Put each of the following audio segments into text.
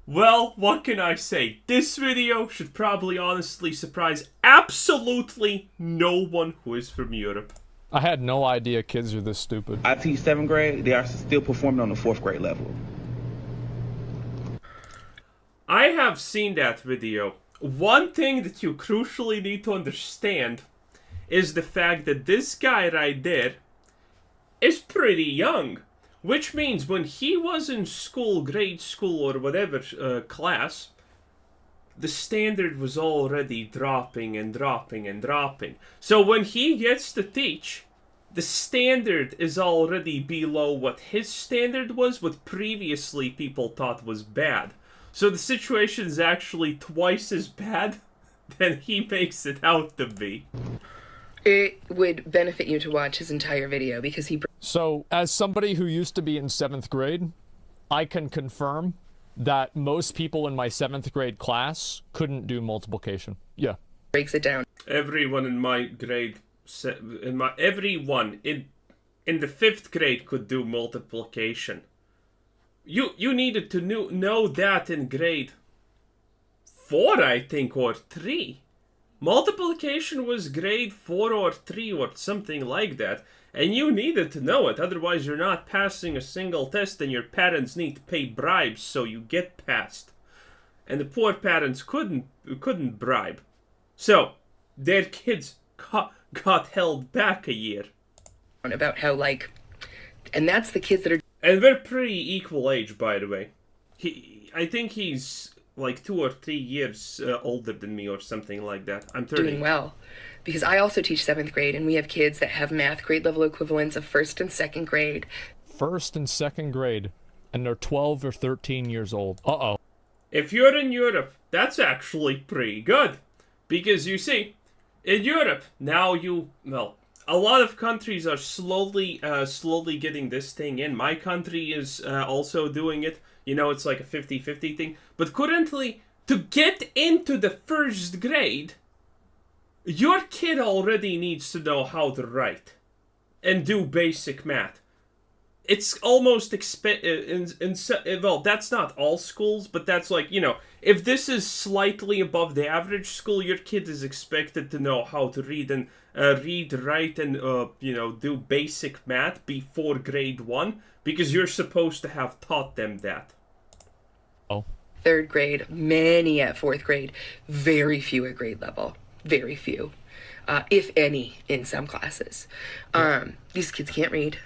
Well, what can I say? This video should probably honestly surprise absolutely no one who is from Europe. I had no idea kids are this stupid. I teach 7th grade. They are still performing on the 4th grade level. I have seen that video. One thing that you crucially need to understand is the fact that this guy right there is pretty young. Which means when he was in school, grade school or whatever class, the standard was already dropping and dropping and dropping. So when he gets to teach, the standard is already below what his standard was, what previously people thought was bad. So the situation is actually twice as bad than he makes it out to be. It would benefit you to watch his entire video because he... So, as somebody who used to be in 7th grade, I can confirm that most people in my 7th grade class couldn't do multiplication. Yeah. breaks it down. Everyone in my grade, everyone in the 5th grade could do multiplication. You needed to know that in grade 4, I think, or 3. Multiplication was grade 4 or 3 or something like that. And you needed to know it, otherwise you're not passing a single test and your parents need to pay bribes so you get passed. And the poor parents couldn't bribe. So, their kids got held back a year. About how, and that's the kids that are... And we're pretty equal age, by the way. I think he's 2 or 3 years older than me or something like that. I'm 30. Doing well. Because I also teach 7th grade, and we have kids that have math grade level equivalents of 1st and 2nd grade. 1st and 2nd grade, and they're 12 or 13 years old. Uh-oh. If you're in Europe, that's actually pretty good. Because you see, in Europe, now a lot of countries are slowly getting this thing in. My country is also doing it. It's like a 50-50 thing. But currently, to get into the 1st grade, your kid already needs to know how to write and do basic math. It's almost well, that's not all schools, but that's if this is slightly above the average school, your kid is expected to know how to read and write, and do basic math before grade 1, because you're supposed to have taught them that. Oh. 3rd grade, many at 4th grade, very few at grade level. Very few, if any, in some classes. These kids can't read.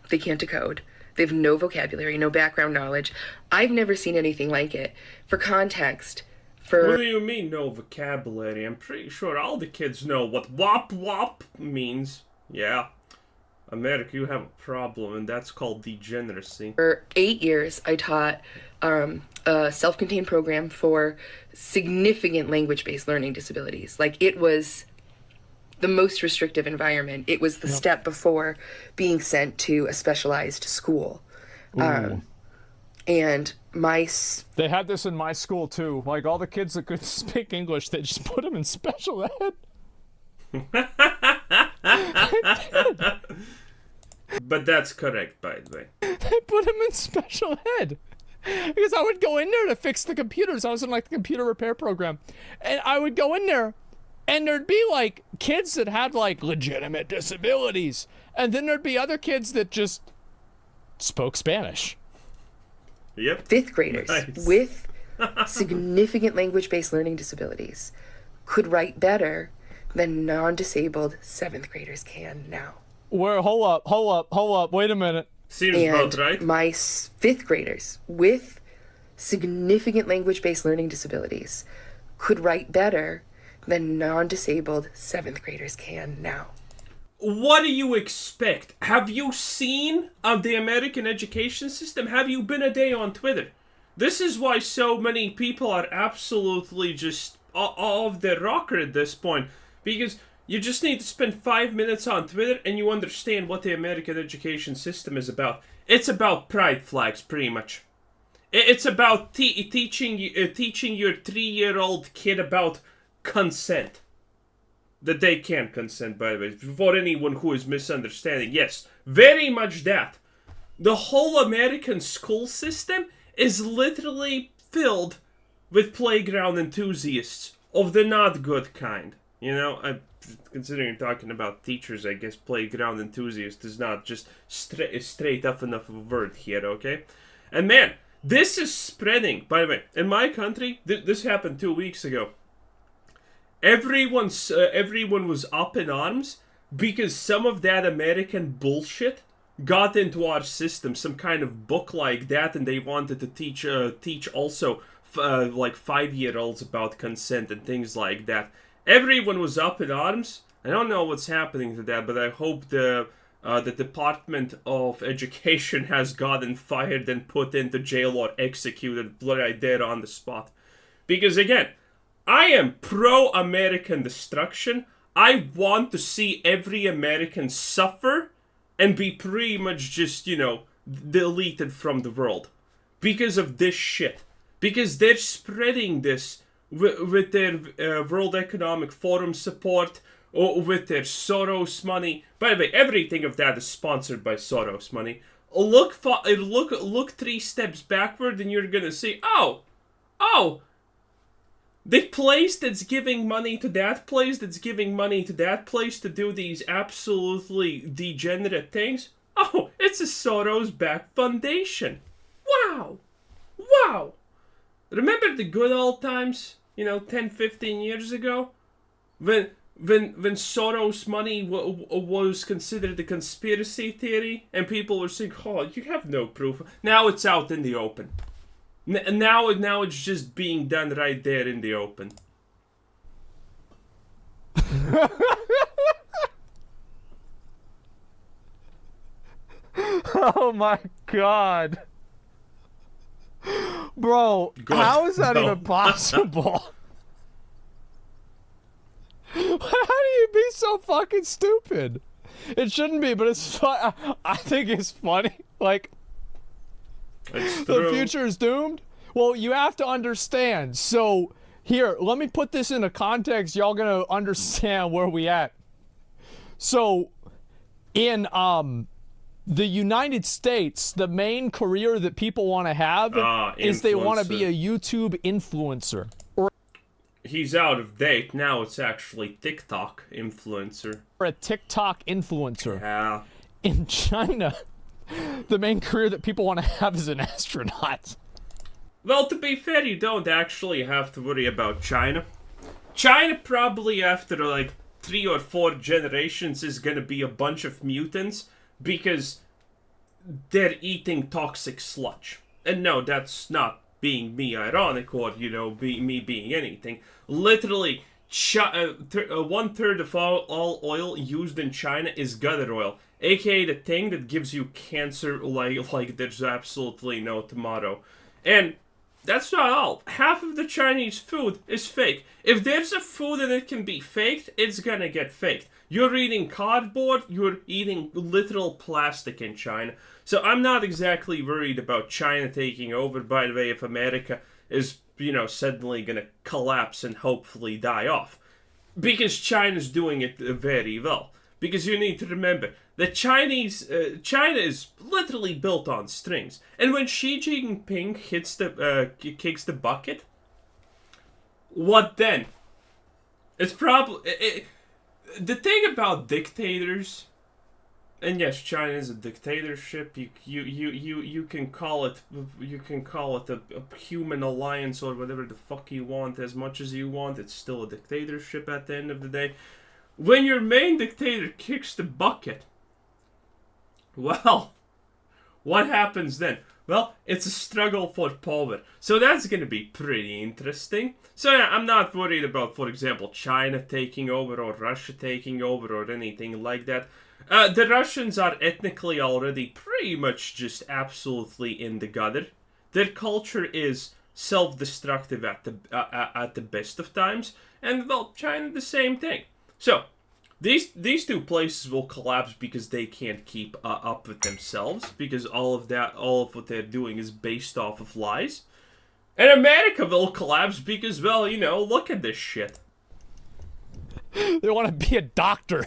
They can't decode. They have no vocabulary, no background knowledge. I've never seen anything like it. For context, What do you mean, no vocabulary? I'm pretty sure all the kids know what wop wop means. Yeah. America, you have a problem, and that's called degeneracy. For 8 years, I taught a self-contained program for significant language-based learning disabilities. It was the most restrictive environment. It was the step before being sent to a specialized school. And they had this in my school, too. All the kids that could speak English, they just put them in special ed. But that's correct, by the way. They put him in special ed. Because I would go in there to fix the computers. I was in the computer repair program. And I would go in there, and there'd be kids that had legitimate disabilities. And then there'd be other kids that just spoke Spanish. Yep. 5th graders Nice. with significant language-based learning disabilities could write better than non-disabled 7th graders can now. Where, hold up, wait a minute. Seems And about right. my 5th graders with significant language-based learning disabilities could write better than non-disabled 7th graders can now. What do you expect? Have you seen the American education system? Have you been a day on Twitter? This is why so many people are absolutely just off their rocker at this point. Because you just need to spend 5 minutes on Twitter and you understand what the American education system is about. It's about pride flags, pretty much. It's about teaching your 3-year-old kid about consent. That they can't consent, by the way. For anyone who is misunderstanding. Yes, very much that. The whole American school system is literally filled with playground enthusiasts of the not good kind. Considering you're talking about teachers, I guess playground enthusiast is not just straight up enough of a word here, okay? And man, this is spreading. By the way, in my country, this happened 2 weeks ago. Everyone was up in arms because some of that American bullshit got into our system, some kind of book like that, and they wanted to teach also like 5-year-olds about consent and things like that. Everyone was up in arms. I don't know what's happening to that, but I hope the Department of Education has gotten fired and put into jail or executed right there on the spot. Because again, I am pro-American destruction. I want to see every American suffer and be pretty much just, deleted from the world. Because of this shit. Because they're spreading this with their World Economic Forum support, or with their Soros money. By the way, everything of that is sponsored by Soros money. Look 3 steps backward and you're gonna see, oh, the place that's giving money to that place, that's giving money to that place to do these absolutely degenerate things, oh, it's a Soros-backed foundation. Wow. Remember the good old times, 10, 15 years ago? When Soros money was considered a conspiracy theory, and people were saying, oh, you have no proof. Now it's out in the open. Now it's just being done right there in the open. Oh my god. Bro, Good. how is that No. even possible? How do you be so fucking stupid? It shouldn't be, but it's fun. I think it's funny. Like, It's the true. future is doomed? Well, you have to understand. So, here, let me put this into context. Y'all gonna understand where we at. So, in, the United States, the main career that people want to have is they want to be a YouTube influencer. Or He's out of date. Now it's actually TikTok influencer. a TikTok influencer. Yeah. In China, the main career that people want to have is an astronaut. Well, to be fair, you don't actually have to worry about China. China probably after like 3 or 4 generations is gonna be a bunch of mutants because they're eating toxic sludge. And no, that's not being me ironic or, me being anything. Literally, 1/3 of all oil used in China is gutter oil, aka the thing that gives you cancer like there's absolutely no tomorrow. And that's not all. Half of the Chinese food is fake. If there's a food and it can be faked, it's gonna get faked. You're eating cardboard, you're eating literal plastic in China. So I'm not exactly worried about China taking over. By the way, if America is, suddenly gonna collapse and hopefully die off. Because China's doing it very well. Because you need to remember, China is literally built on strings. And when Xi Jinping kicks the bucket, what then? It's probably... the thing about dictators, and yes, China is a dictatorship. You can call it a human alliance or whatever the fuck you want, as much as you want. It's still a dictatorship at the end of the day. When your main dictator kicks the bucket, well, what happens then? Well, it's a struggle for power. So that's going to be pretty interesting. So yeah, I'm not worried about, for example, China taking over or Russia taking over or anything like that. The Russians are ethnically already pretty much just absolutely in the gutter. Their culture is self-destructive at the best of times. And, well, China the same thing. So, these two places will collapse because they can't keep up with themselves, because all of what they're doing is based off of lies. And America will collapse because, well, look at this shit. They want to be a doctor.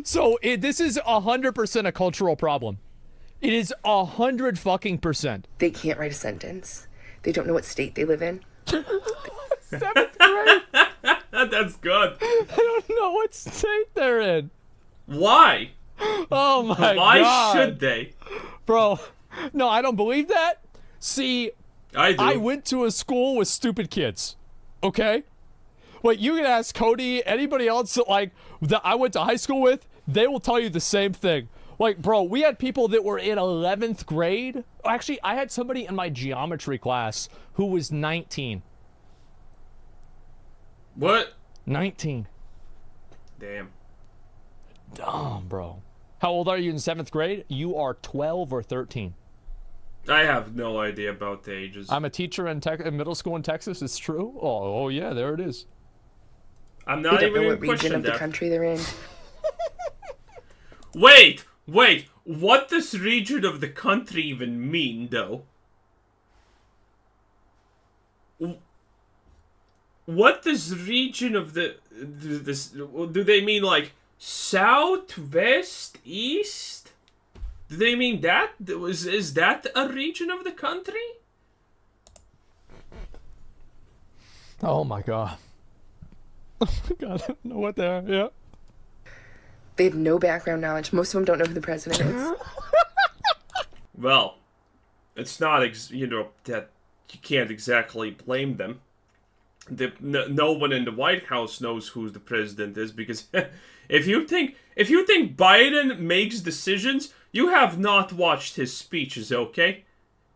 So this is 100% a cultural problem. It is 100% They can't write a sentence. They don't know what state they live in. 7th grade. That's good. I don't know what state they're in. Why? Oh my Why god. should they? Bro, no, I don't believe that. See, I do. I went to a school with stupid kids. Okay? Like, you can ask Cody, anybody else that I went to high school with, they will tell you the same thing. Like, bro, we had people that were in 11th grade. Actually, I had somebody in my geometry class who was 19. What? 19. Damn. Dumb, bro. How old are you in 7th grade? You are 12 or 13. I have no idea about the ages. I'm a teacher in middle school in Texas. It's true. Oh yeah, there it is. I'm They not don't even know going what to region question of the that. country they're in. Wait. What does region of the country even mean, though? What does region of this? Do they mean like south, west, east? Do they mean that? Is that a region of the country? Oh my god. Oh my god, I don't know what they are. Yeah. They have no background knowledge. Most of them don't know who the president is. Well, it's not that you can't exactly blame them. No one in the White House knows who the president is, because if you think Biden makes decisions, you have not watched his speeches, okay?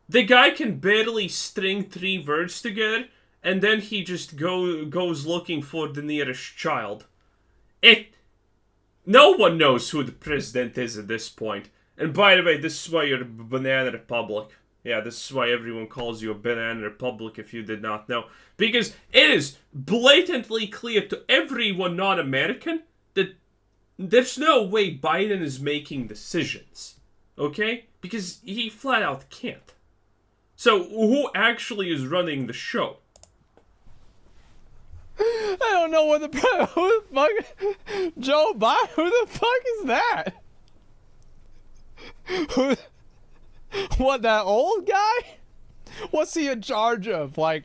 The guy can barely string 3 words together, and then he just goes looking for the nearest child. No one knows who the president is at this point. And by the way, this is why you're a banana republic. Yeah, this is why everyone calls you a banana republic, if you did not know. Because it is blatantly clear to everyone non-American that there's no way Biden is making decisions. Okay? Because he flat out can't. So, who actually is running the show? I don't know what who the fuck Joe Biden, who the fuck is that? What, that old guy? What's he in charge of? Like,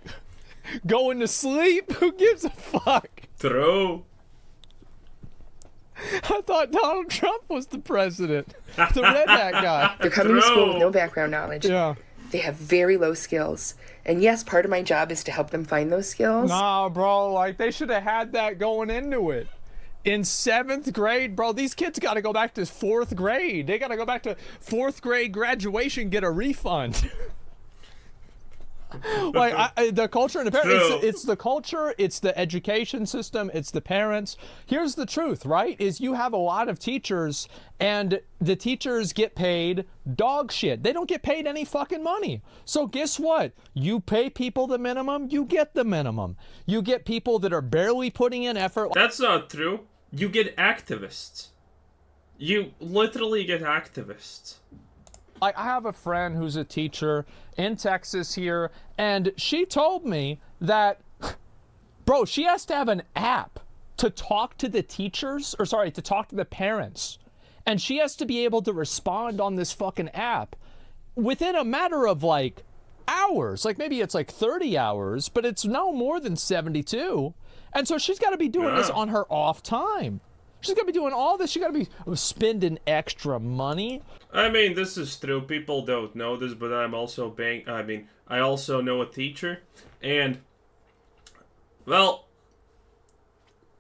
going to sleep? Who gives a fuck? True. I thought Donald Trump was the president. The redneck guy. They're coming to school with no background knowledge. Yeah. They have very low skills. And yes, part of my job is to help them find those skills. Nah, bro, like, they should have had that going into it. In 7th grade, bro, these kids got to go back to 4th grade. They got to go back to 4th grade graduation, get a refund. Like, the culture and the parents, it's the culture, it's the education system, it's the parents. Here's the truth, right? Is you have a lot of teachers, and the teachers get paid dog shit. They don't get paid any fucking money. So guess what? You pay people the minimum, you get the minimum. You get people that are barely putting in effort. That's not true. You get activists. You literally get activists. Like, I have a friend who's a teacher in Texas here, and she told me that, bro, she has to have an app to talk to the teachers, to talk to the parents. And she has to be able to respond on this fucking app within a matter of, like, hours. Like, maybe it's like 30 hours, but it's no more than 72. And so she's got to be doing this on her off time. She's got to be doing all this. She got to be spending extra money. I mean, this is true. People don't know this, but I'm also I also know a teacher, and well,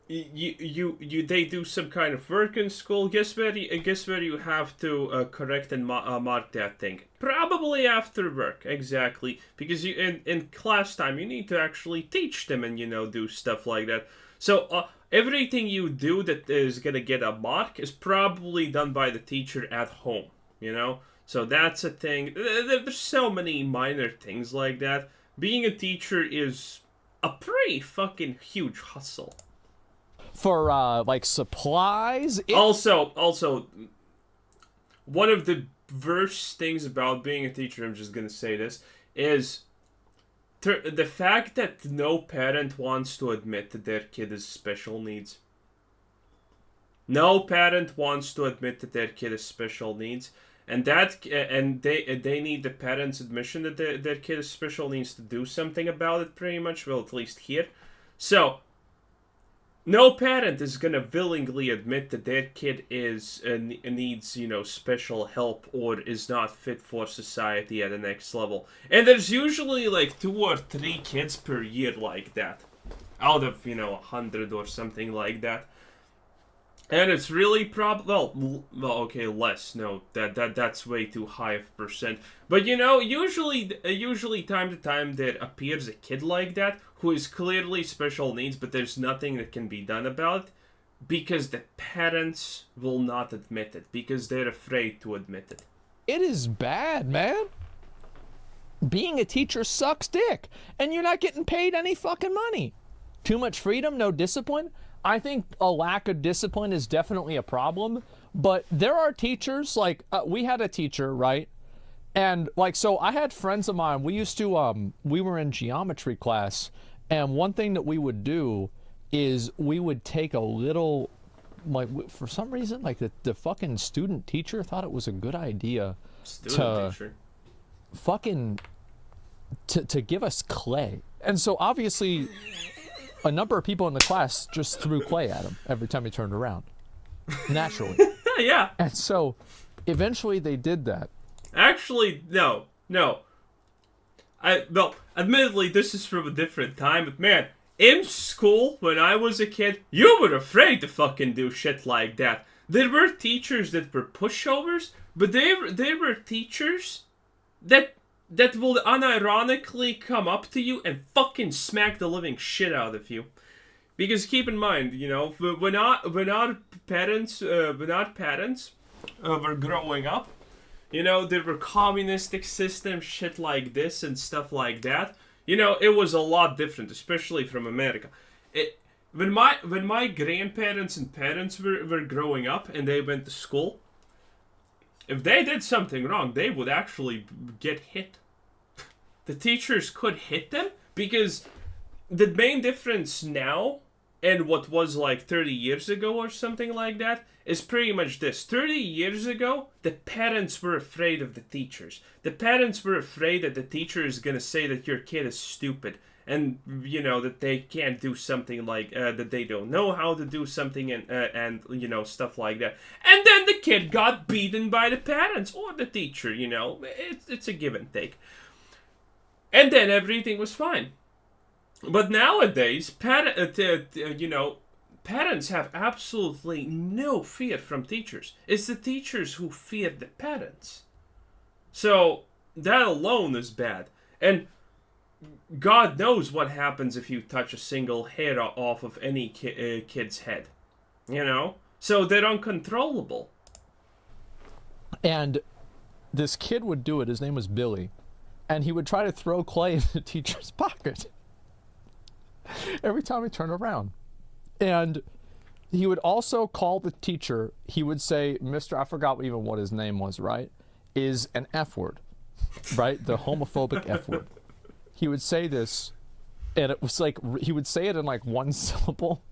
they do some kind of work in school. Guess where you have to correct and mark that thing? Probably after work, exactly, because you in class time you need to actually teach them and do stuff like that. So everything you do that is gonna get a mark is probably done by the teacher at home. So that's a thing. There's so many minor things like that. Being a teacher is a pretty fucking huge hustle. For like supplies. Also, one of the worst things about being a teacher, I'm just gonna say this, is the fact that no parent wants to admit that their kid has special needs. No parent wants to admit that their kid has special needs. and they need the parents' admission that their kid is special, needs to do something about it. Pretty much, well, at least here. So, no parent is gonna willingly admit that their kid needs special help or is not fit for society at the next level. And there's usually like 2 or 3 kids per year like that, out of 100 or something like that. And it's really well, okay, less. No, that's way too high of percent. But usually time to time there appears a kid like that who is clearly special needs, but there's nothing that can be done about it because the parents will not admit it because they're afraid to admit it. It is bad, man. Being a teacher sucks dick, and you're not getting paid any fucking money. Too much freedom, no discipline. I think a lack of discipline is definitely a problem, but there are teachers, like, we had a teacher, right? And, like, so I had friends of mine, we used to, we were in geometry class, and one thing that we would do is we would take a little, like, for some reason, like, the fucking student teacher thought it was a good idea to give us clay. And so, obviously, a number of people in the class just threw clay at him every time he turned around. Naturally. Yeah. And so, eventually they did that. Actually, no. Admittedly, this is from a different time, but man, in school, when I was a kid, you were afraid to fucking do shit like that. There were teachers that were pushovers, but they were teachers that will unironically come up to you and fucking smack the living shit out of you. Because keep in mind, when our parents were growing up, there were communistic systems, shit like this and stuff like that. It was a lot different, especially from America. When my grandparents and parents were growing up and they went to school, if they did something wrong, they would actually get hit. The teachers could hit them because the main difference now and what was like 30 years ago or something like that is pretty much this. 30 years ago, the parents were afraid of the teachers. The parents were afraid that the teacher is going to say that your kid is stupid and, that they can't do something like, that they don't know how to do something and stuff like that. And then the kid got beaten by the parents or the teacher, It's a give and take. And then everything was fine. But nowadays, parents have absolutely no fear from teachers. It's the teachers who fear the parents. So, that alone is bad. And God knows what happens if you touch a single hair off of any kid's head. So, they're uncontrollable. And this kid would do it. His name was Billy. And he would try to throw clay in the teacher's pocket every time he turned around. And he would also call the teacher. He would say, Mr. I forgot even what his name was, right? Is an F word, right? The homophobic F word. He would say this, and it was like, he would say it in like one syllable.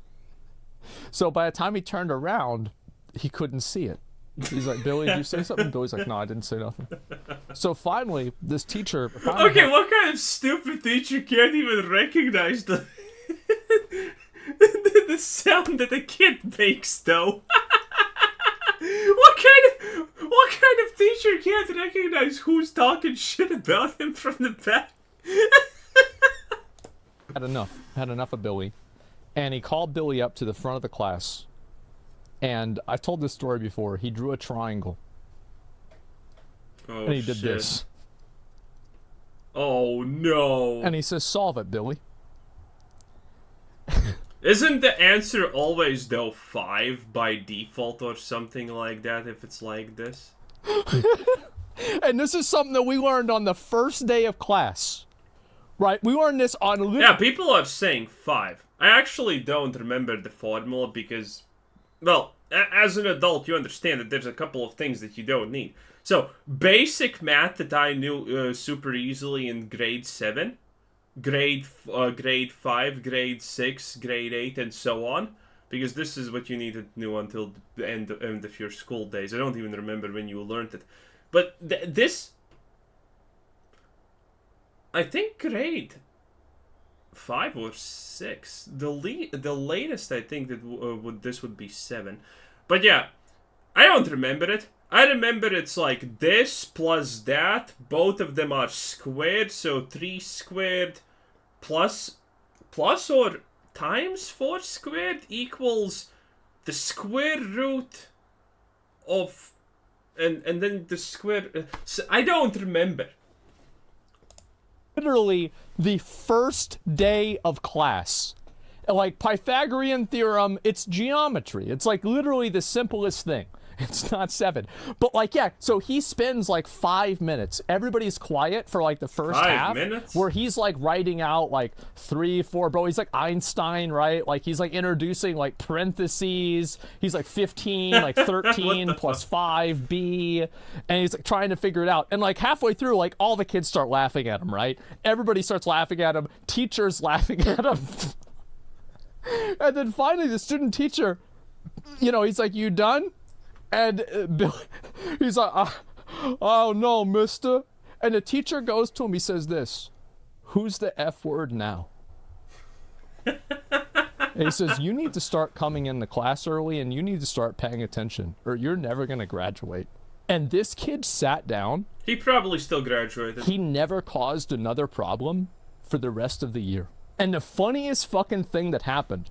So by the time he turned around, he couldn't see it. He's like, Billy, did you say something? Billy's like, no, I didn't say nothing. So finally, this teacher... Okay, what kind of stupid teacher can't even recognize the the sound that a kid makes, though? What kind of teacher can't recognize who's talking shit about him from the back? Had enough of Billy. And he called Billy up to the front of the class. And I've told this story before. He drew a triangle. Oh, and he did shit. this. Oh, no. And he says, solve it, Billy. Isn't the answer always, though, 5 by default or something like that if it's like this? And this is something that we learned on the first day of class. Right? We learned this on... Yeah, people are saying 5. I actually don't remember the formula because... Well, as an adult, you understand that there's a couple of things that you don't need. So, basic math that I knew super easily in grade 7, grade 5, grade 6, grade 8, and so on. Because this is what you needed to know until the end of your school days. I don't even remember when you learned it. But this, I think grade 5 or 6. The latest I think that this would be 7. But yeah, I don't remember it. I remember it's like this plus that. Both of them are squared, so 3 squared plus or times 4 squared equals the square root of, and then the square. So I don't remember. Literally the first day of class. Like Pythagorean theorem, it's geometry. It's like literally the simplest thing. It's not 7. But like, yeah, so he spends like 5 minutes. Everybody's quiet for like the first 5 half. minutes? Where he's like writing out like 3, 4, bro. He's like Einstein, right? Like he's like introducing like parentheses. He's like 15, like 13 plus 5b. And he's like trying to figure it out. And like halfway through, like all the kids start laughing at him, right? Everybody starts laughing at him. Teachers laughing at him. And then finally the student teacher, you know, he's like, "You done?" And Billy, he's like, "Oh no, mister." And the teacher goes to him, he says this, "Who's the F word now?" And he says, "You need to start coming into class early and you need to start paying attention or you're never going to graduate." And this kid sat down. He probably still graduated. He never caused another problem for the rest of the year. And the funniest fucking thing that happened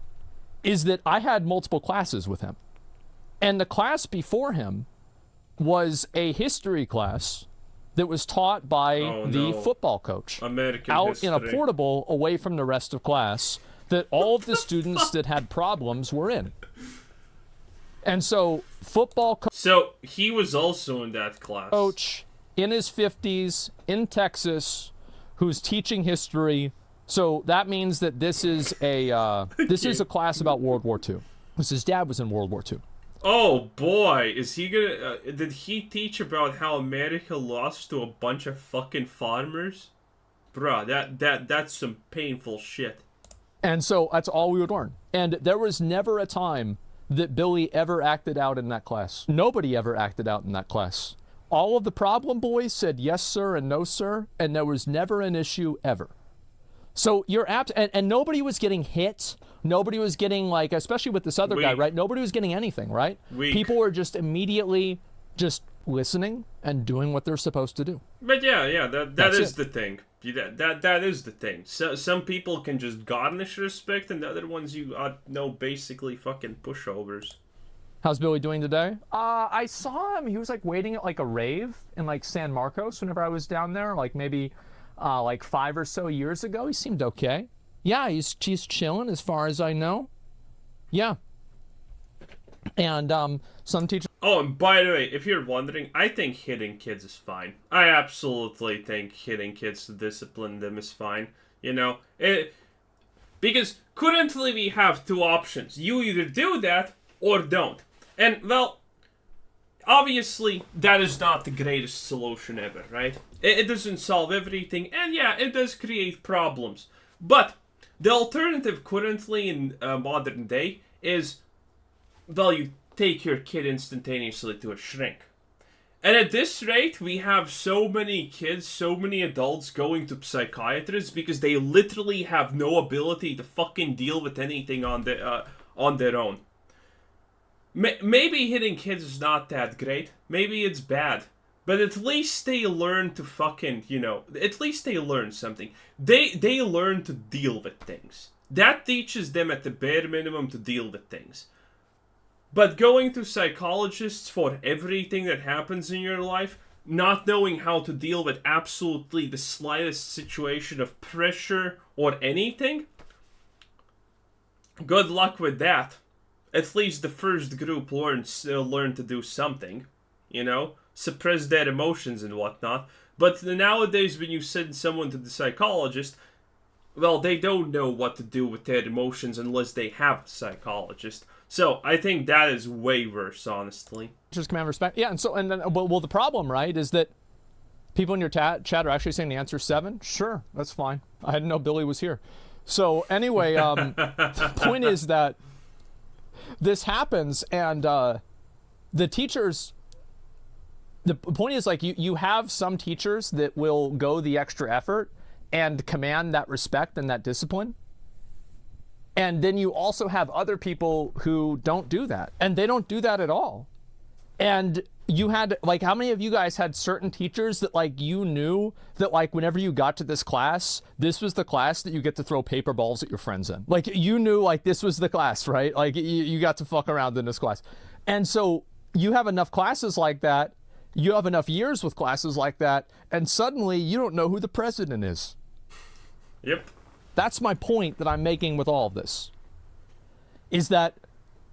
is that I had multiple classes with him. And the class before him was a history class that was taught by the football coach. American out history. in a portable away from the rest of class that all of the students that had problems were in. And so So he was also in that class. coach in his 50s in Texas who's teaching history. So that means that this is a class about World War II. Because his dad was in World War II. Oh boy, is he gonna? Did he teach about how America lost to a bunch of fucking farmers? Bruh, that's some painful shit. And so that's all we would learn. And there was never a time that Billy ever acted out in that class. Nobody ever acted out in that class. All of the problem boys said yes, sir, and no, sir, and there was never an issue ever. So you're apt, and nobody was getting hit. Nobody was getting, like, especially with this other guy, right? Nobody was getting anything, right? People were just immediately just listening and doing what they're supposed to do. But yeah, that is the thing. That is the thing. So, some people can just garnish respect, and the other ones you know basically fucking pushovers. How's Billy doing today? I saw him. He was like waiting at like a rave in like San Marcos whenever I was down there, like maybe like 5 or so years ago. He seemed okay. Yeah, he's chilling as far as I know. Yeah. And some teachers. Oh, and by the way, if you're wondering, I think hitting kids is fine. I absolutely think hitting kids to discipline them is fine. You know, because currently we have 2 options. You either do that or don't. And, well, obviously, that is not the greatest solution ever, right? It doesn't solve everything, and yeah, it does create problems. But the alternative currently in modern day is, well, you take your kid instantaneously to a shrink. And at this rate, we have so many kids, so many adults going to psychiatrists because they literally have no ability to fucking deal with anything on their own. Maybe hitting kids is not that great. Maybe it's bad. But at least they learn to fucking, you know, at least they learn something. They learn to deal with things. That teaches them at the bare minimum to deal with things. But going to psychologists for everything that happens in your life, not knowing how to deal with absolutely the slightest situation of pressure or anything, good luck with that. At least the first group learn to do something, you know, suppress their emotions and whatnot. But nowadays, when you send someone to the psychologist, well, they don't know what to do with their emotions unless they have a psychologist. So I think that is way worse, honestly. Just command respect. Yeah, and then well, the problem, right, is that people in your chat are actually saying the answer is 7. Sure, that's fine. I didn't know Billy was here. So anyway, the point is that this happens, and the teachers, the point is, like, you have some teachers that will go the extra effort and command that respect and that discipline. And then you also have other people who don't do that, and they don't do that at all. And you had, like, how many of you guys had certain teachers that, like, you knew that, like, whenever you got to this class, this was the class that you get to throw paper balls at your friends in? Like, you knew, like, this was the class, right? Like, you got to fuck around in this class. And so you have enough classes like that, you have enough years with classes like that, and suddenly you don't know who the president is. Yep. That's my point that I'm making with all of this, is that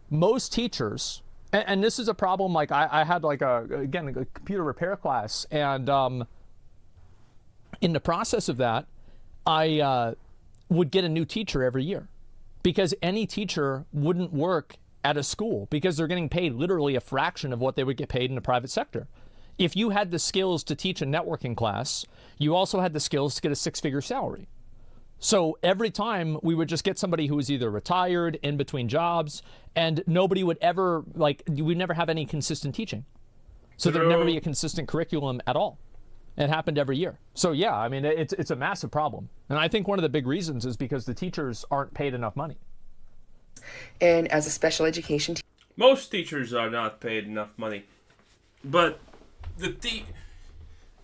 most teachers, and this is a problem, like I had like a computer repair class, and in the process of that, I would get a new teacher every year, because any teacher wouldn't work at a school because they're getting paid literally a fraction of what they would get paid in the private sector. If you had the skills to teach a networking class, you also had the skills to get a six-figure salary. So every time we would just get somebody who was either retired, in between jobs, and nobody would ever, like, we'd never have any consistent teaching. So there'd never be a consistent curriculum at all. It happened every year. So yeah, I mean, it's a massive problem. And I think one of the big reasons is because the teachers aren't paid enough money. And as a special education teacher, Most teachers are not paid enough money. But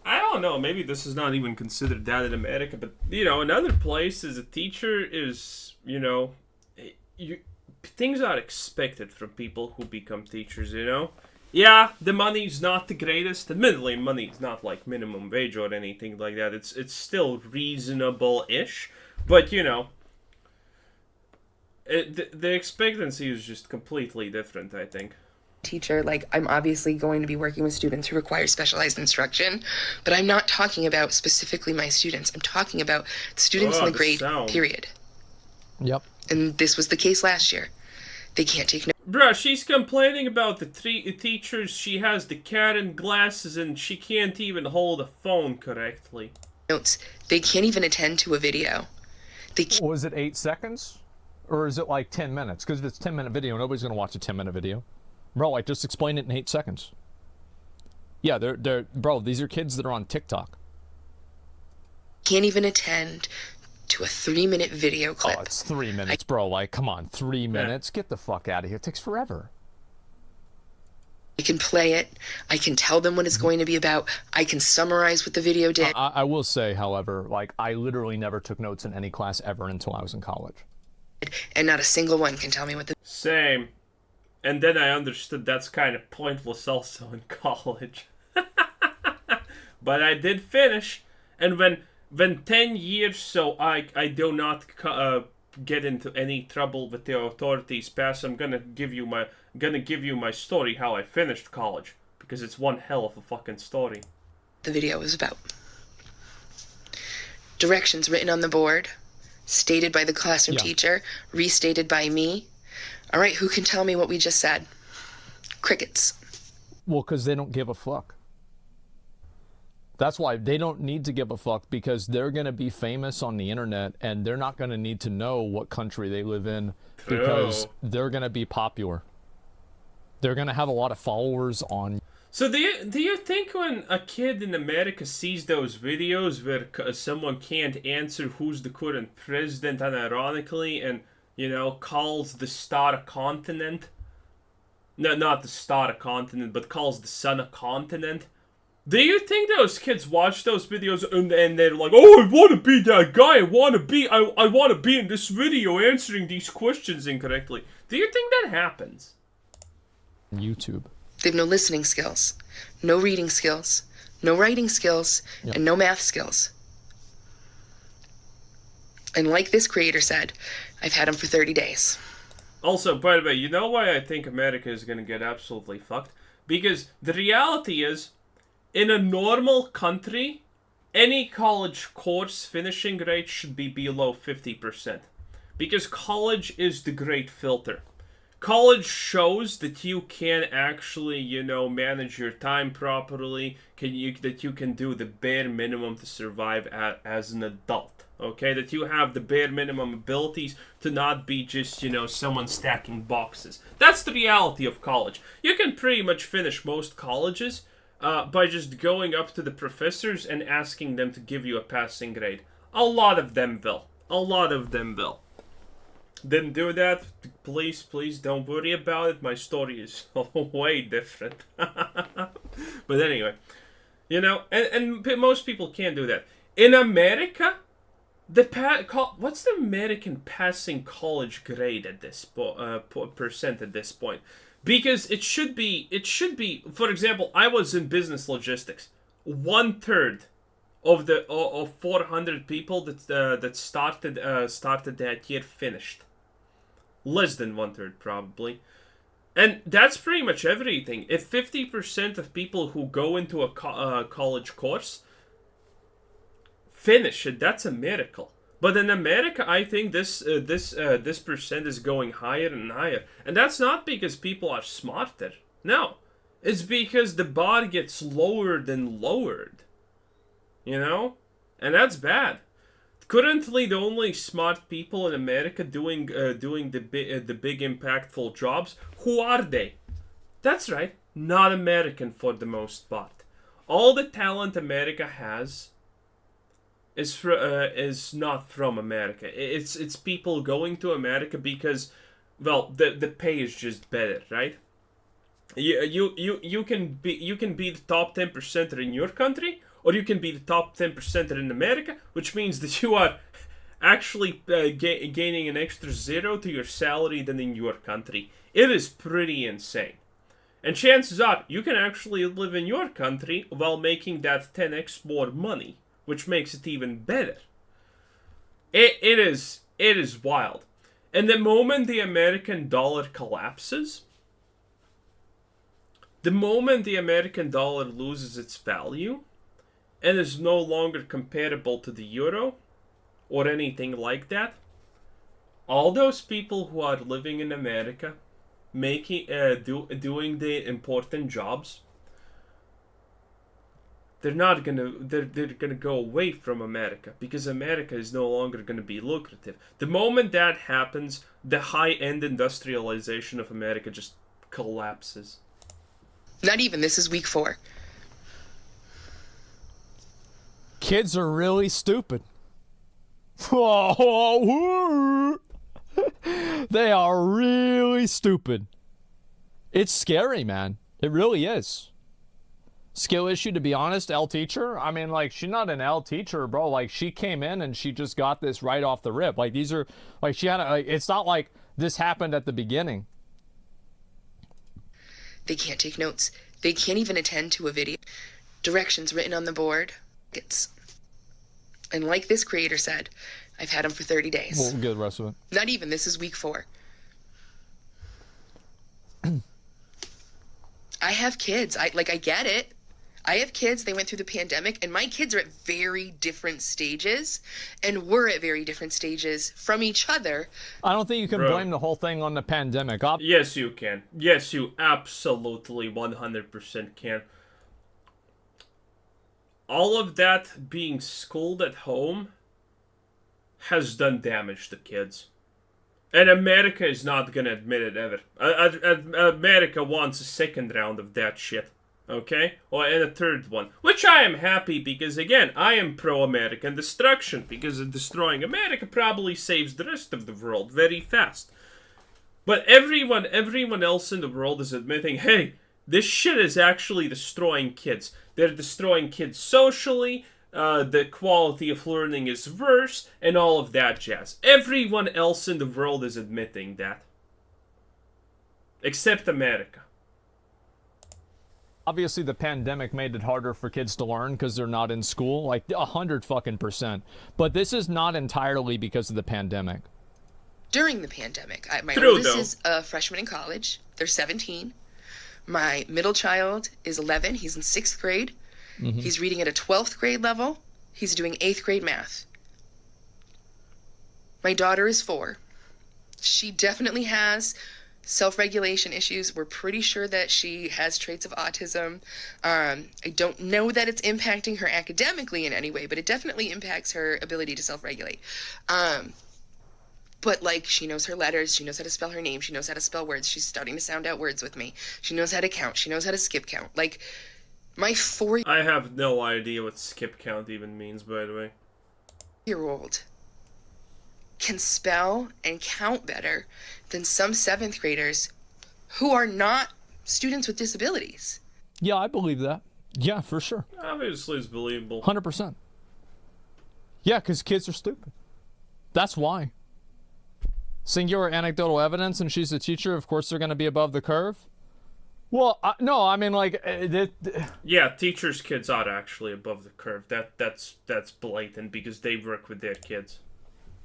I don't know, maybe this is not even considered that in America, but, you know, in other places, a teacher is, you know, things are expected from people who become teachers, you know? Yeah, the money's not the greatest. Admittedly, money's not like minimum wage or anything like that. It's still reasonable-ish, but, you know, the expectancy is just completely different, I think. teacher, like, I'm obviously going to be working with students who require specialized instruction, but I'm not talking about specifically my students. I'm talking about students in the grade, period. Yep. And this was the case last year. They can't take notes. Bruh, she's complaining about the teachers. She has the Karen glasses and she can't even hold a phone correctly. They can't even attend to a video. Was it 8 seconds? Or is it like 10 minutes? Because if it's a 10-minute video, nobody's going to watch a 10-minute video. Bro, like, just explain it in 8 seconds. Yeah, bro, these are kids that are on TikTok. Can't even attend to a 3-minute video clip. Oh, it's 3 minutes, bro. Like, come on, 3 minutes? Get the fuck out of here. It takes forever. I can play it. I can tell them what it's going to be about. I can summarize what the video did. I will say, however, like, I literally never took notes in any class ever until I was in college. And not a single one can tell me what the... Same. And then I understood that's kind of pointless also in college. But I did finish. And when 10 years, so I do not get into any trouble with the authorities pass, I'm gonna give you my story how I finished college, because it's one hell of a fucking story. The video was about. Directions written on the board, stated by the classroom teacher, restated by me. All right, who can tell me what we just said? Crickets. Well, because they don't give a fuck. That's why they don't need to give a fuck, because they're going to be famous on the internet and they're not going to need to know what country they live in, because they're going to be popular. They're going to have a lot of followers on. So do you think when a kid in America sees those videos where someone can't answer who's the current president unironically and, you know, calls the star a continent? No, not the star a continent, but calls the sun a continent. Do you think those kids watch those videos and they're like, oh, I want to be that guy. I want to be in this video answering these questions incorrectly. Do you think that happens? YouTube. They have no listening skills, no reading skills, no writing skills, and no math skills. And like this creator said, I've had them for 30 days. Also, by the way, you know why I think America is going to get absolutely fucked? Because the reality is, in a normal country, any college course finishing rate should be below 50%. Because college is the great filter. College shows that you can actually, you know, manage your time properly, that you can do the bare minimum to survive as an adult. Okay, that you have the bare minimum abilities to not be just, you know, someone stacking boxes. That's the reality of college. You can pretty much finish most colleges by just going up to the professors and asking them to give you a passing grade. A lot of them will. A lot of them will. Didn't do that. Please don't worry about it. My story is way different. But anyway, and most people can't do that. In America, what's the American passing college grade at this percent at this point? Because it should be. For example, I was in business logistics. 1/3 of the 400 people that started that year finished. Less than 1/3 probably. And that's pretty much everything. If 50% of people who go into a college course finish it, that's a miracle. But in America, I think this percent is going higher and higher. And that's not because people are smarter. No. It's because the bar gets lowered and lowered. And that's bad. Currently, the only smart people in America doing the big impactful jobs, who are they? That's right, not American for the most part. All the talent America has is not from America. It's people going to America because, well, the pay is just better, right? You can be the top 10% in your country, or you can be the top 10% in America, which means that you are actually gaining an extra 0 to your salary than in your country. It is pretty insane. And chances are, you can actually live in your country while making that 10x more money, which makes it even better. It is wild. And the moment the American dollar collapses, the moment the American dollar loses its value, and is no longer comparable to the euro or anything like that, all those people who are living in America, doing the important jobs, they're gonna go away from America because America is no longer gonna be lucrative. The moment that happens, the high-end industrialization of America just collapses. Not even. This is week 4. Kids are really stupid. They are really stupid. It's scary, man. It really is. Skill issue, to be honest, L teacher. I mean, like, she's not an L teacher, bro. Like, she came in and she just got this right off the rip. Like, these are, like, she had it's not like this happened at the beginning. They can't take notes. They can't even attend to a video. Directions written on the board. And like this creator said, I've had them for 30 days. We'll get the rest of it. Not even. This is week 4. I have kids. I get it. I have kids. They went through the pandemic, and my kids are at very different stages, and we're at very different stages from each other. I don't think you can blame the whole thing on the pandemic. Yes, you can. Yes, you absolutely 100% can. All of that being schooled at home has done damage to kids. And America is not going to admit it ever. America wants a second round of that shit. Okay? And a third one. Which I am happy because, again, I am pro-American destruction. Because destroying America probably saves the rest of the world very fast. But everyone else in the world is admitting, hey, this shit is actually destroying kids. They're destroying kids socially. The quality of learning is worse, and all of that jazz. Everyone else in the world is admitting that. Except America. Obviously, the pandemic made it harder for kids to learn because they're not in school, like 100%. But this is not entirely because of the pandemic. During the pandemic, my oldest is a freshman in college. They're 17. My middle child is 11. He's in 6th grade. Mm-hmm. He's reading at a 12th grade level. He's doing 8th grade math. My daughter is 4. She definitely has self-regulation issues. We're pretty sure that she has traits of autism. I don't know that it's impacting her academically in any way, but it definitely impacts her ability to self-regulate. But, like, she knows her letters. She knows how to spell her name. She knows how to spell words. She's starting to sound out words with me. She knows how to count. She knows how to skip count. Like, My 4 I have no idea what skip count even means, by the way. year old can spell and count better than some 7th graders who are not students with disabilities. Yeah, I believe that. Yeah, for sure. Obviously, it's believable. 100%. Yeah, because kids are stupid. That's why. Singular anecdotal evidence, and she's a teacher, of course they're going to be above the curve. Well, no, I mean, like... Yeah, teachers' kids are actually above the curve. That's blatant, because they work with their kids.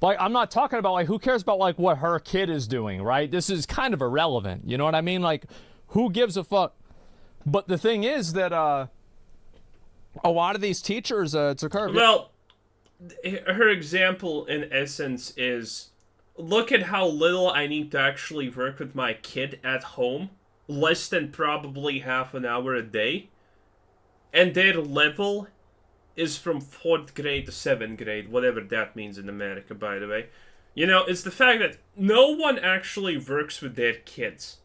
Like, I'm not talking about, like, who cares about, like, what her kid is doing, right? This is kind of irrelevant, you know what I mean? Like, who gives a fuck? But the thing is that, a lot of these teachers, it's a curve. Well, her example, in essence, is... Look at how little I need to actually work with my kid at home. Less than probably half an hour a day. And their level is from 4th grade to 7th grade, whatever that means in America, by the way. You know, it's the fact that no one actually works with their kids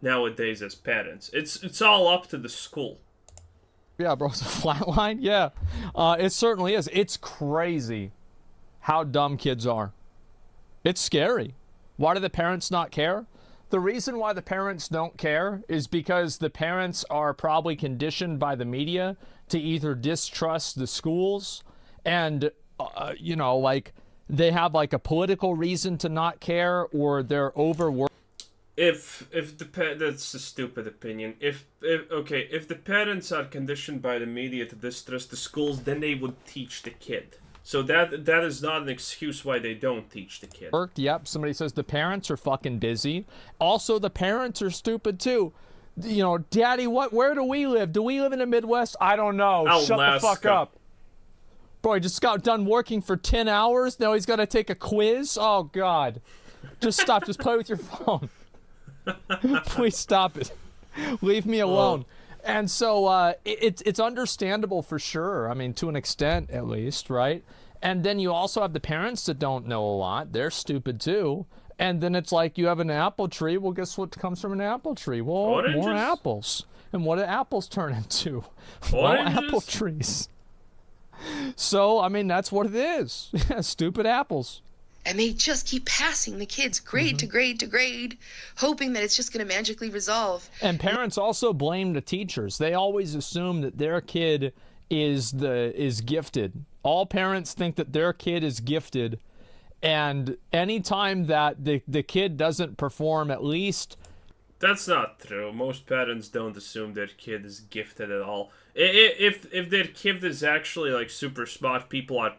nowadays as parents. It's all up to the school. Yeah, bro, it's a flat line. Yeah, it certainly is. It's crazy how dumb kids are. It's scary. Why do the parents not care? The reason why the parents don't care is because the parents are probably conditioned by the media to either distrust the schools and, you know, like, they have, like, a political reason to not care, or they're overworked. That's a stupid opinion. If the parents are conditioned by the media to distrust the schools, then they would teach the kid. So that is not an excuse why they don't teach the kid. Yep, somebody says the parents are fucking busy. Also, the parents are stupid too. You know, Daddy, where do we live? Do we live in the Midwest? I don't know. Alaska. Shut the fuck up. Bro, he just got done working for 10 hours. Now he's got to take a quiz? Oh, God. Just stop. Just play with your phone. Please stop it. Leave me alone. And so it's understandable for sure. I mean, to an extent, at least, right? And then you also have the parents that don't know a lot. They're stupid, too. And then it's like you have an apple tree. Well, guess what comes from an apple tree? Well, Oranges. More apples. And what do apples turn into? Well, Oranges. apple trees. So, I mean, that's what it is. Stupid apples. And they just keep passing the kids grade to grade to grade, hoping that it's just going to magically resolve. And parents also blame the teachers. They always assume that their kid is gifted. All parents think that their kid is gifted, and anytime that the kid doesn't perform at least... That's not true. Most parents don't assume their kid is gifted at all. If their kid is actually, like, super smart, people are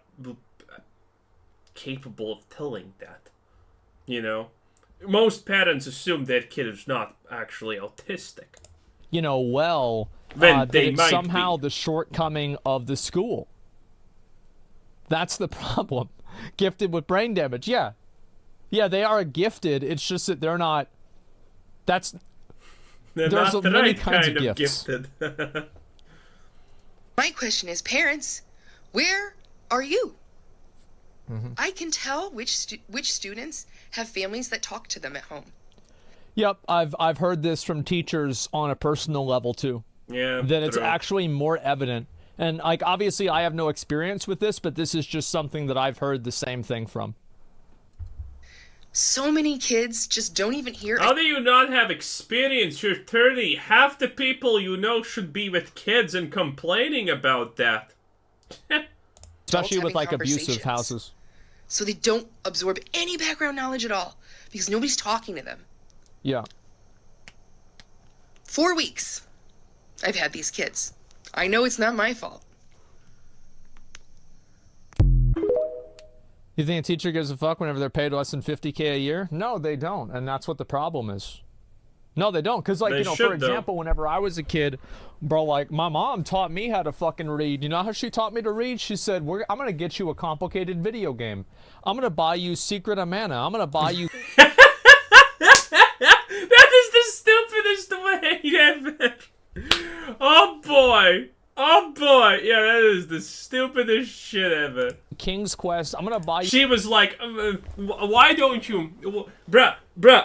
capable of telling that. You know? Most parents assume their kid is not actually autistic. You know, well, Then that they it's might somehow be. the shortcoming of the school. That's the problem. Gifted with brain damage, yeah. Yeah, they are gifted. It's just that they're not... There's not the many right kinds kind of of gifts. gifted. My question is, parents, where are you? I can tell which students have families that talk to them at home. Yep, I've heard this from teachers on a personal level too. Yeah, That it's true. actually more evident. And, like, obviously I have no experience with this, but this is just something that I've heard the same thing from. So many kids just don't even hear. How do you not have experience? You're 30. Half the people you know should be with kids and complaining about that. Especially with, having like, abusive conversations. houses. So they don't absorb any background knowledge at all because nobody's talking to them. Yeah. 4 weeks I've had these kids. I know it's not my fault. You think a teacher gives a fuck whenever they're paid less than $50K a year? No, they don't, and that's what the problem is. No, they don't, because, like, They you know, should, for example, whenever I was a kid, bro, like, my mom taught me how to fucking read. You know how she taught me to read? She said, I'm going to get you a complicated video game. I'm going to buy you Secret of Mana. I'm going to buy you... That is the stupidest way ever. Oh boy. Oh boy, yeah, that is the stupidest shit ever. King's Quest. I'm gonna buy you. She was like, why don't you... Bruh,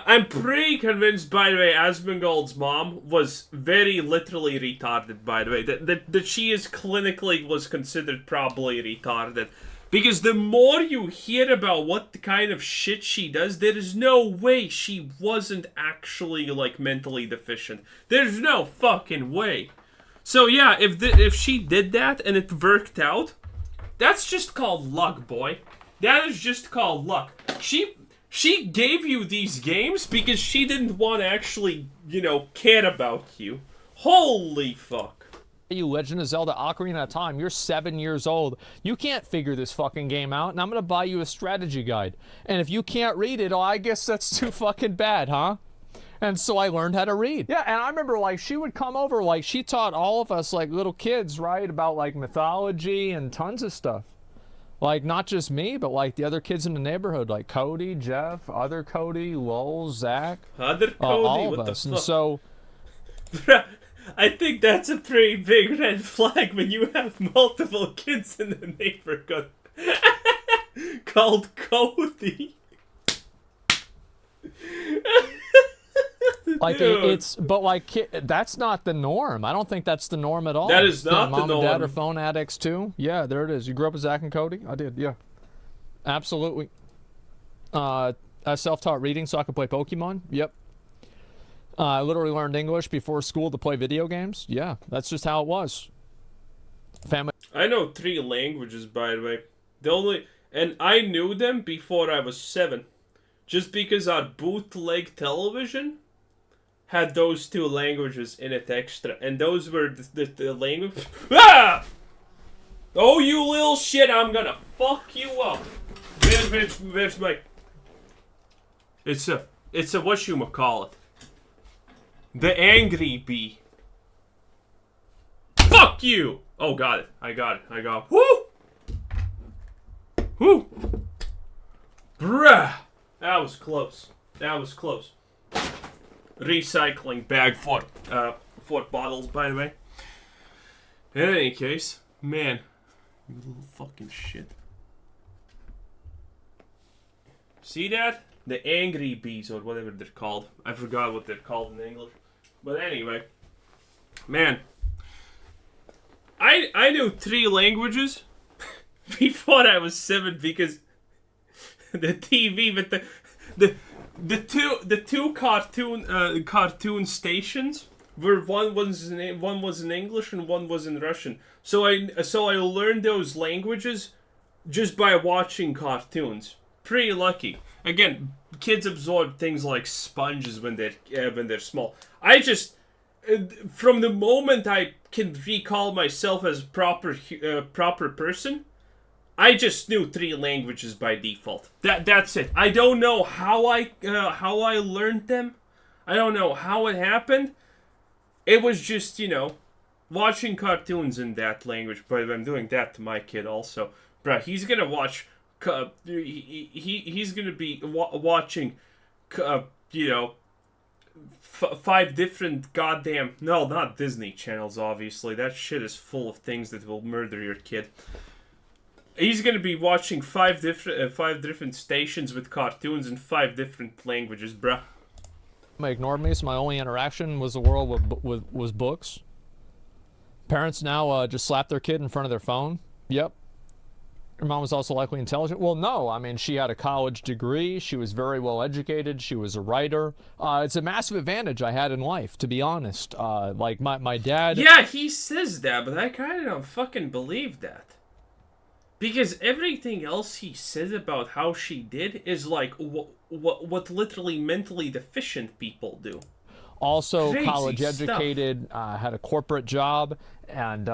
I'm pretty convinced, by the way, Asmongold's mom was very literally retarded, by the way. That she is clinically was considered probably retarded. Because the more you hear about what the kind of shit she does, there is no way she wasn't actually, like, mentally deficient. There's no fucking way. So yeah, if she did that and it worked out, that's just called luck, boy. That is just called luck. She gave you these games because she didn't want to actually, care about you. Holy fuck. You Legend of Zelda Ocarina of Time. You're 7 years old. You can't figure this fucking game out, and I'm gonna buy you a strategy guide. And if you can't read it, I guess that's too fucking bad, huh? And so I learned how to read. Yeah, and I remember, like, she would come over, like, she taught all of us, like, little kids, right, about, like, mythology and tons of stuff. Like, not just me, but, like, the other kids in the neighborhood, like Cody, Jeff, other Cody, Lowell, Zach. Other Cody? All What of the us. fuck? And so... I think that's a pretty big red flag when you have multiple kids in the neighborhood called Cody. Like, Dude. but like, that's not the norm. I don't think that's the norm at all. That is not the Mom and Dad norm. are phone addicts too. Yeah, there it is. You grew up with Zach and Cody? I did, yeah. Absolutely. I self-taught reading so I could play Pokemon. Yep. I literally learned English before school to play video games. Yeah, that's just how it was. Family. I know 3 languages, by the way. And I knew them before I was 7. Just because our bootleg television had those 2 languages in it extra. And those were the language... Ah! Oh, you little shit, I'm gonna fuck you up. Where's my... It's a whatchamacallit. The angry bee. Fuck you! Oh, got it. I got it. Woo! Woo! Bruh! That was close. Recycling bag for bottles, by the way. In any case, man, you little fucking shit. See that? The angry bees, or whatever they're called. I forgot what they're called in English. But anyway, man, I knew 3 languages before I was 7 because the TV with the two cartoon stations were one was in English and one was in Russian. So I learned those languages just by watching cartoons. Pretty lucky. Again, kids absorb things like sponges when they're small. I just, from the moment I can recall myself as a proper person, I just knew 3 languages by default. That's it. I don't know how I learned them. I don't know how it happened. It was just, watching cartoons in that language. But I'm doing that to my kid also. Bruh, he's gonna watch. He's gonna be watching, 5 different goddamn... No, not Disney channels, obviously. That shit is full of things that will murder your kid. He's gonna be watching 5 different stations with cartoons in 5 different languages, bruh. They ignored me, so my only interaction was the world was books. Parents now just slap their kid in front of their phone. Yep. Her mom was also likely intelligent. Well, no. I mean, she had a college degree. She was very well educated. She was a writer. It's a massive advantage I had in life, to be honest. Like, my dad... Yeah, he says that, but I kind of don't fucking believe that. Because everything else he says about how she did is like what literally mentally deficient people do. Also Crazy college stuff. educated, had a corporate job, and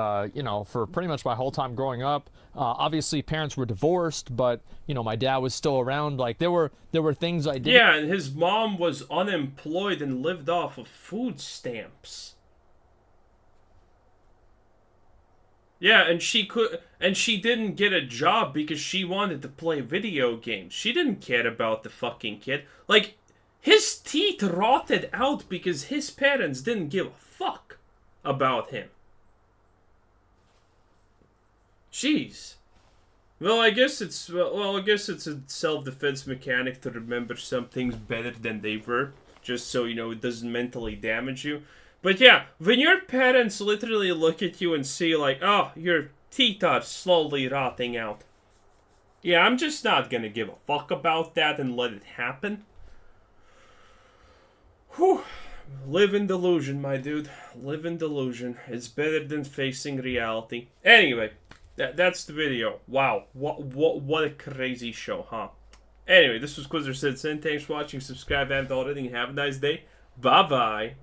for pretty much my whole time growing up, obviously parents were divorced, but my dad was still around. Like there were things I did. Yeah, and his mom was unemployed and lived off of food stamps. Yeah, and she didn't get a job because she wanted to play video games. She didn't care about the fucking kid. Like, his teeth rotted out because his parents didn't give a fuck about him. Jeez. Well, I guess it's I guess it's a self-defense mechanic to remember some things better than they were, just so you know it doesn't mentally damage you. But yeah, when your parents literally look at you and see like, oh, your teeth are slowly rotting out. Yeah, I'm just not gonna give a fuck about that and let it happen. Whew. Live in delusion, my dude. Live in delusion. It's better than facing reality. Anyway, that's the video. Wow, what a crazy show, huh? Anyway, this was Quizzer Citizen. Thanks for watching. Subscribe if you haven't already. And have a nice day. Bye-bye.